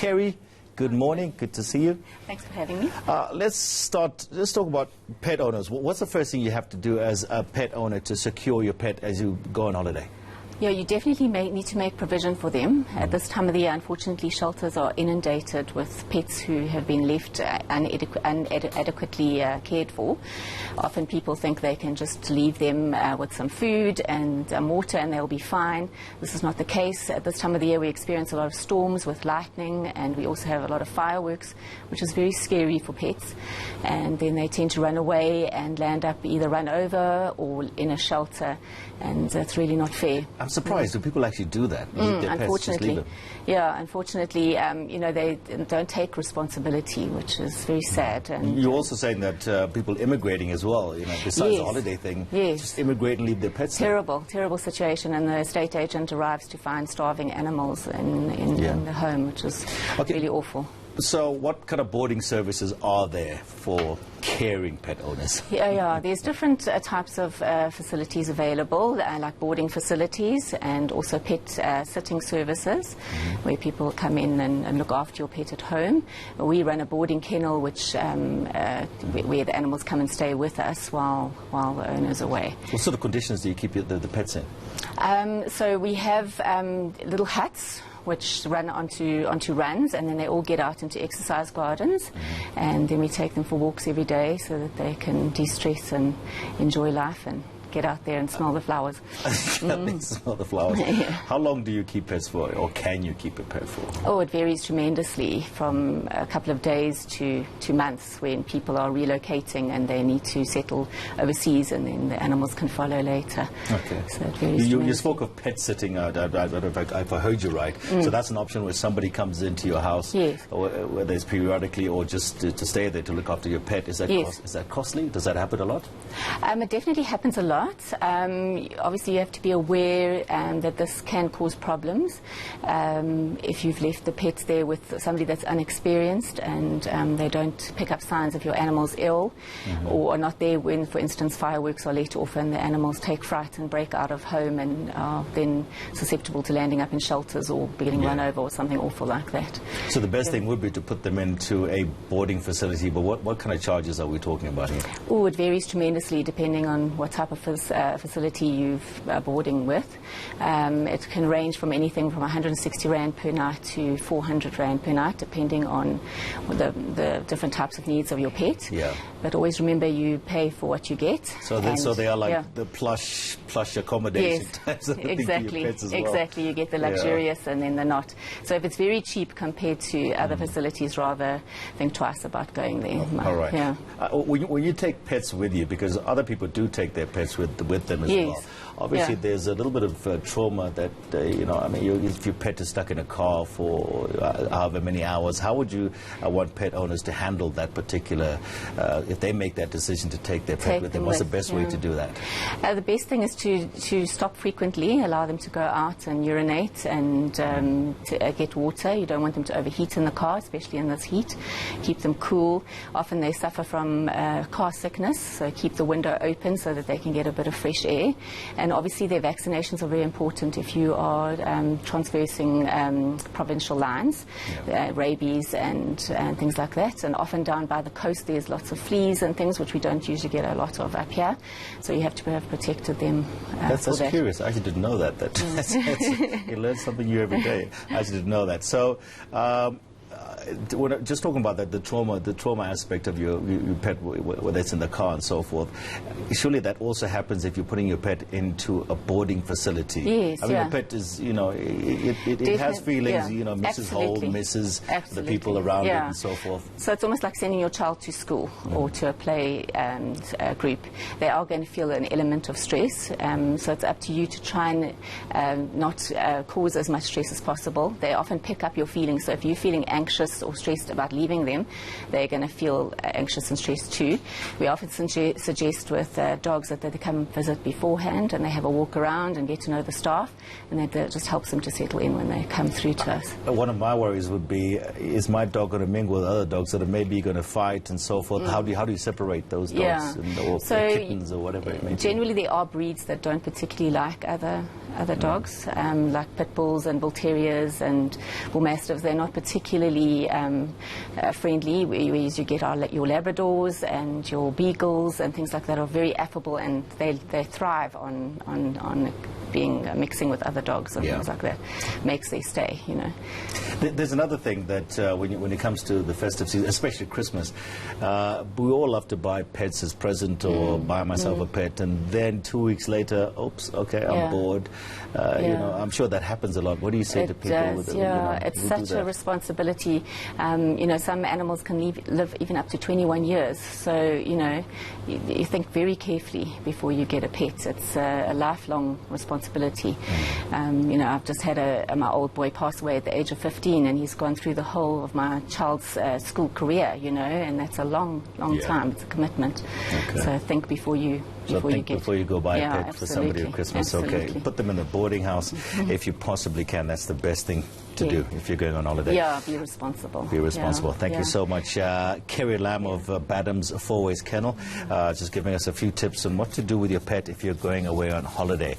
Kerry, good morning. Good to see you. Thanks for having me. Let's talk about pet owners. What's the first thing you have to do as a pet owner to secure your pet as you go on holiday? Yeah, you definitely need to make provision for them. At this time of the year, unfortunately, shelters are inundated with pets who have been left inadequately cared for. Often people think they can just leave them with some food and water and they'll be fine. This is not the case. At this time of the year, we experience a lot of storms with lightning, and we also have a lot of fireworks, which is very scary for pets. And then they tend to run away and land up either run over or in a shelter, and that's really not fair. I'm surprised. Do people actually do that? Leave their pets, just leave them? Yeah, unfortunately, you know, they don't take responsibility, which is very sad. And you're also saying that people immigrating as well, you know, besides the holiday thing, just immigrate and leave their pets there. Terrible situation, and the estate agent arrives to find starving animals in the home, which is really awful. So what kind of boarding services are there for caring pet owners? Yeah, there's different types of facilities available, like boarding facilities and also pet sitting services, where people come in and look after your pet at home. We run a boarding kennel, which where the animals come and stay with us while the owner's away. What sort of conditions do you keep the pets in? So we have little huts which run onto runs, and then they all get out into exercise gardens, and then we take them for walks every day so that they can de-stress and enjoy life and get out there and smell the flowers. Smell the flowers. How long do you keep pets for, or can you keep a pet for? Oh, it varies tremendously, from a couple of days to months, when people are relocating and they need to settle overseas, and then the animals can follow later. Okay. So it varies you spoke of pet sitting. I don't know if I heard you right. So that's an option where somebody comes into your house, whether it's periodically or just to stay there to look after your pet. Is that is that costly? Does that happen a lot? It definitely happens a lot. Obviously, you have to be aware that this can cause problems if you've left the pets there with somebody that's unexperienced and they don't pick up signs if your animal's ill or are not there when, for instance, fireworks are let off and the animals take fright and break out of home and are then susceptible to landing up in shelters or getting run over or something awful like that. So the best thing would be to put them into a boarding facility, but what kind of charges are we talking about here? Oh, it varies tremendously depending on what type of facility you've boarding with. It can range from anything from 160 Rand per night to 400 Rand per night, depending on the different types of needs of your pet. But always remember, you pay for what you get. So they are like the plush accommodation types of thing for your pets as well. Exactly. You get the luxurious and then the not. So if it's very cheap compared to other facilities, rather think twice about going there. All right. Yeah. When you take pets with you, because other people do take their pets with them as well. Obviously, there's a little bit of trauma that, you know, I mean, if your pet is stuck in a car for however many hours, how would you want pet owners to handle that particular, if they make that decision to take their pet with them? What's the best way to do that? The best thing is to stop frequently, allow them to go out and urinate and to get water. You don't want them to overheat in the car, especially in this heat. Keep them cool. Often they suffer from car sickness, so keep the window open so that they can get a bit of fresh air. And obviously their vaccinations are very important if you are transversing provincial lines, rabies and things like that. And often down by the coast there's lots of fleas and things which we don't usually get a lot of up here. So you have to have protected them. That's curious. I actually didn't know that. You learn something new every day. I actually didn't know that. So. Just talking about that, the trauma aspect of your pet, whether it's in the car and so forth, surely that also happens if you're putting your pet into a boarding facility. Yes, I mean, the pet is, you know, it has feelings, you know, misses home, misses the people around it and so forth. So it's almost like sending your child to school or to a play group. They are going to feel an element of stress, so it's up to you to try and not cause as much stress as possible. They often pick up your feelings, so if you're feeling anxious or stressed about leaving them, they're going to feel anxious and stressed too. We often suggest with dogs that they come visit beforehand and they have a walk around and get to know the staff, and that just helps them to settle in when they come through to us. One of my worries would be, is my dog going to mingle with other dogs that are maybe going to fight and so forth? How do you separate those dogs or kittens or whatever it may be? Generally there are breeds that don't particularly like other other dogs, like pit bulls and bull terriers and bull mastiffs. They're not particularly friendly, whereas you get your Labradors and your beagles and things like that are very affable, and they thrive on being mixing with other dogs and things like that. Makes their stay, you know. There's another thing that when it comes to the festive season, especially Christmas, we all love to buy pets as present or buy myself a pet, and then 2 weeks later, oops, okay, I'm bored. You know, I'm sure that happens a lot. What do you say to people? Does, it's such a responsibility. You know, some animals can live even up to 21 years. So, you know, you think very carefully before you get a pet. It's a lifelong responsibility. You know, I've just had my old boy pass away at the age of 15, and he's gone through the whole of my child's school career, you know, and that's a long time. It's a commitment. So think before you before you go buy a pet for somebody at Christmas. Okay, put them in the boarding house if you possibly can. That's the best thing to do if you're going on holiday. Yeah, be responsible. Be responsible. Thank you so much, Kerry Lamb of Badhams Fourways Kennel, just giving us a few tips on what to do with your pet if you're going away on holiday.